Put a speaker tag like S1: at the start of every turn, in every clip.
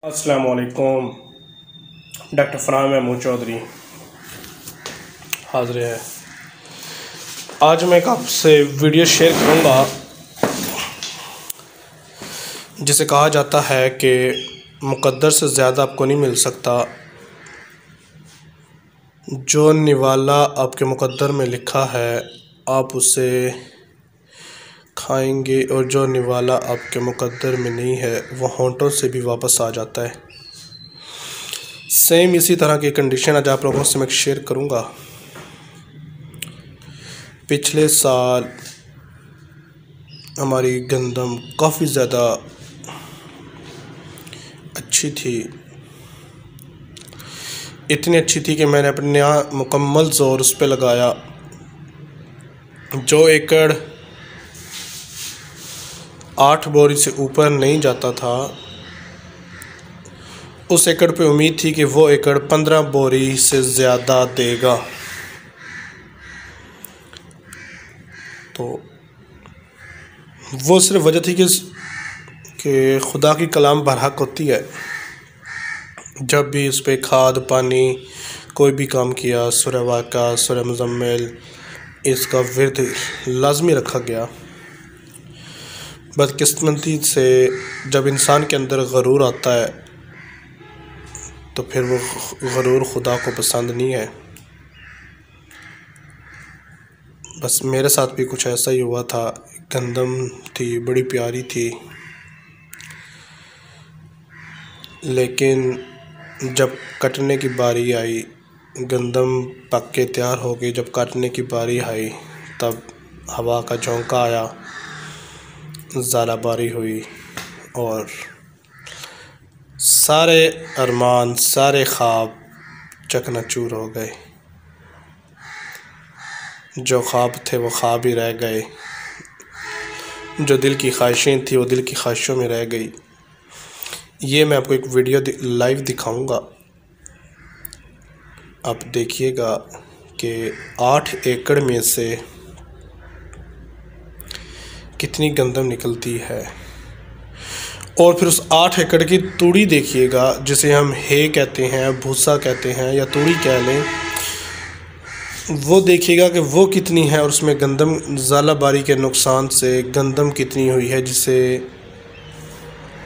S1: अस्सलाम वालेकुम। डॉक्टर फरहान महमूद चौधरी हाजिर है। आज मैं एक आपसे वीडियो शेयर करूंगा जिसे कहा जाता है कि मुकद्दर से ज़्यादा आपको नहीं मिल सकता। जो निवाला आपके मुकद्दर में लिखा है आप उसे खाएंगे, और जो निवाला आपके मुकद्दर में नहीं है वो होंठों से भी वापस आ जाता है। सेम इसी तरह की कंडीशन आज आप लोगों से मैं शेयर करूंगा। पिछले साल हमारी गंदम काफ़ी ज़्यादा अच्छी थी, इतनी अच्छी थी कि मैंने अपने मुकम्मल ज़ोर उस पर लगाया। जो एकड़ 8 बोरी से ऊपर नहीं जाता था, उस एकड़ पे उम्मीद थी कि वो एकड़ 15 बोरी से ज़्यादा देगा। तो वो सिर्फ वजह थी कि खुदा की कलाम बरहक होती है। जब भी उस पर खाद पानी कोई भी काम किया, सूरह वाक़ा, सूरह मुज़म्मिल, इसका विर्द लाजमी रखा गया। बदकिस्मती से जब इंसान के अंदर गरूर आता है तो फिर वो गरूर खुदा को पसंद नहीं है। बस मेरे साथ भी कुछ ऐसा ही हुआ था। गंदम थी, बड़ी प्यारी थी, लेकिन जब कटने की बारी आई, गंदम पक के तैयार हो गई, जब काटने की बारी आई तब हवा का झोंका आया, ज़ालाबारी हुई और सारे अरमान, सारे ख्वाब चकनाचूर हो गए। जो ख्वाब थे वो ख्वाब ही रह गए, जो दिल की ख्वाहिशें थी वो दिल की ख्वाहिशों में रह गई। ये मैं आपको एक वीडियो लाइव दिखाऊंगा, आप देखिएगा कि 8 एकड़ में से कितनी गंदम निकलती है। और फिर उस 8 एकड़ की तूड़ी देखिएगा, जिसे हम हे कहते हैं, भूसा कहते हैं या तूड़ी कह लें, वो देखिएगा कि वो कितनी है। और उसमें गंदम ज़ालाबारी के नुकसान से गंदम कितनी हुई है, जिसे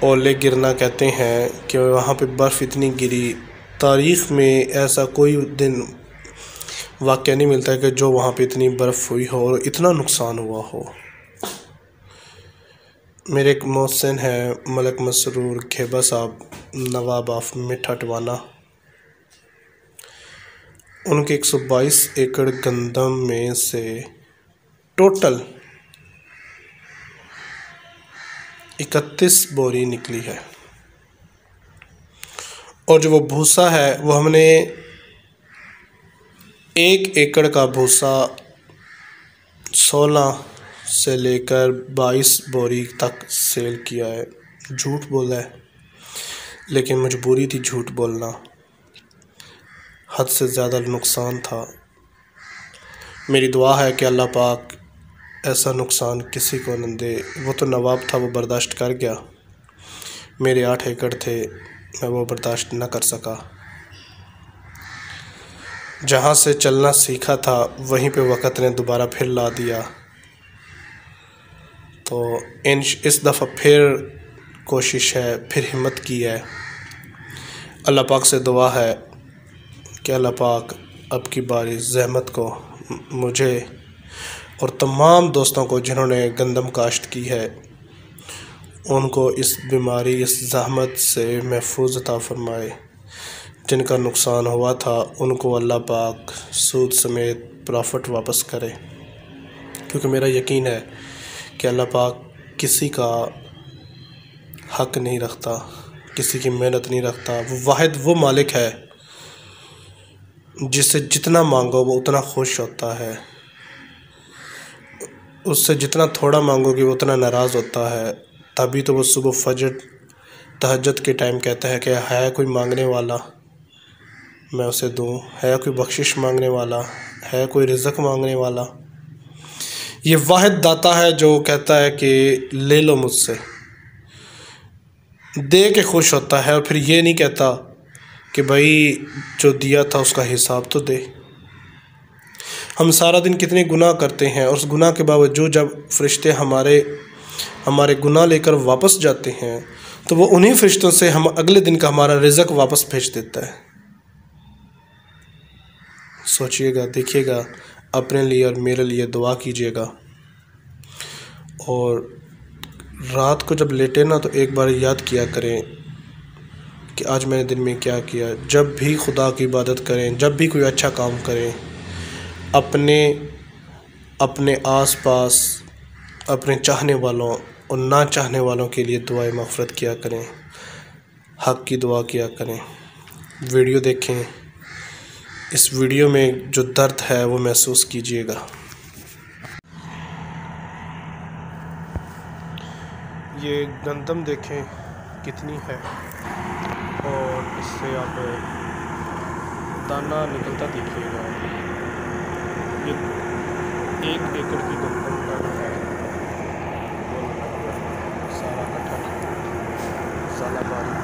S1: ओले गिरना कहते हैं, कि वहाँ पे बर्फ़ इतनी गिरी। तारीख़ में ऐसा कोई दिन वाक़या नहीं मिलता है कि जो वहाँ पे इतनी बर्फ़ हुई हो और इतना नुकसान हुआ हो। मेरे एक मोहसिन है, मलक मसरूर खेबा साहब, नवाब ऑफ मिठटवाना, उनके 122 एकड़ गंदम में से टोटल 31 बोरी निकली है। और जो वो भूसा है वो हमने 1 एकड़ का भूसा 16 से लेकर 22 बोरी तक सेल किया है। झूठ बोला है, लेकिन मजबूरी थी झूठ बोलना, हद से ज़्यादा नुकसान था। मेरी दुआ है कि अल्लाह पाक ऐसा नुकसान किसी को न दे। वो तो नवाब था, वो बर्दाश्त कर गया। मेरे 8 एकड़ थे, मैं वो बर्दाश्त न कर सका। जहाँ से चलना सीखा था वहीं पे वक़्त ने दोबारा फिर ला दिया। तो इस दफ़ा फिर कोशिश है, फिर हिम्मत की है। अल्लाह पाक से दुआ है कि अल्लाह पाक अब की बारी ज़हमत को मुझे और तमाम दोस्तों को जिन्होंने गंदम काश्त की है, उनको इस बीमारी, इस ज़हमत से महफूज अता फरमाए। जिनका नुकसान हुआ था उनको अल्लाह पाक सूद समेत प्रॉफिट वापस करे, क्योंकि मेरा यकीन है कि अल्लाह पाक किसी का हक नहीं रखता, किसी की मेहनत नहीं रखता। वो वाहिद वो मालिक है जिससे जितना मांगो वो उतना खुश होता है, उससे जितना थोड़ा मांगोगे वो उतना नाराज़ होता है। तभी तो वो सुबह फजर तहज्जुद के टाइम कहता है कि है कोई मांगने वाला मैं उसे दूँ, है कोई बख्शिश मांगने वाला, है कोई रिज़्क़ मांगने वाला। ये वाहिद दाता है जो कहता है कि ले लो मुझसे। दे के खुश होता है और फिर ये नहीं कहता कि भाई जो दिया था उसका हिसाब तो दे। हम सारा दिन कितने गुनाह करते हैं और उस गुनाह के बावजूद जब फरिश्ते हमारे गुनाह लेकर वापस जाते हैं तो वो उन्हीं फरिश्तों से हम अगले दिन का हमारा रिज़्क वापस भेज देता है। सोचिएगा, देखिएगा, अपने लिए और मेरे लिए दुआ कीजिएगा। और रात को जब लेटे ना तो एक बार याद किया करें कि आज मैंने दिन में क्या किया। जब भी खुदा की इबादत करें, जब भी कोई अच्छा काम करें, अपने आसपास अपने चाहने वालों और ना चाहने वालों के लिए दुआए मग़फ़िरत किया करें, हक़ की दुआ किया करें। वीडियो देखें, इस वीडियो में जो दर्द है वो महसूस कीजिएगा। ये गंदम देखें कितनी है और इससे आप दाना निकलता देखिएगा। ये 1 एकड़ की गंदम का है, सारा इकट्ठा साला बारी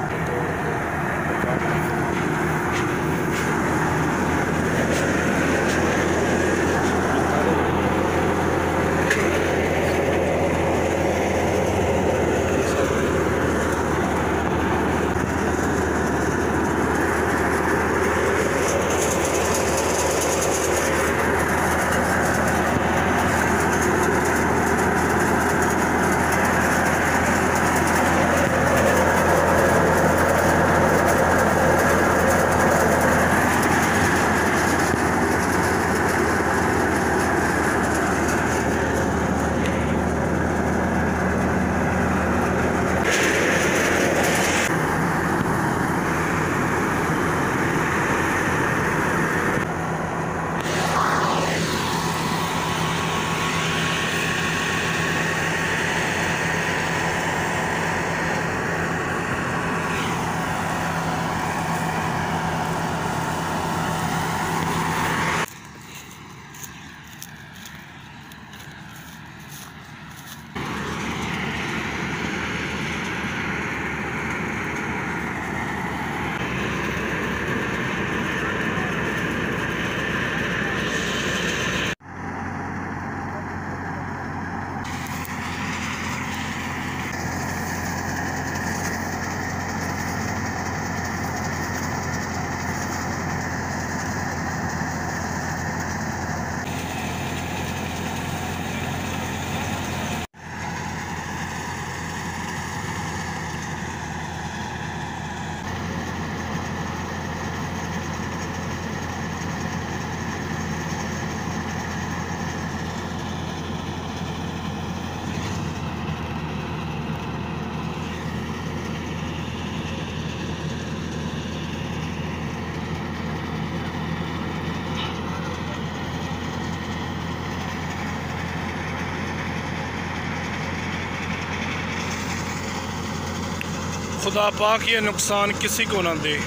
S1: खुदा पाक ये नुकसान किसी को ना दे।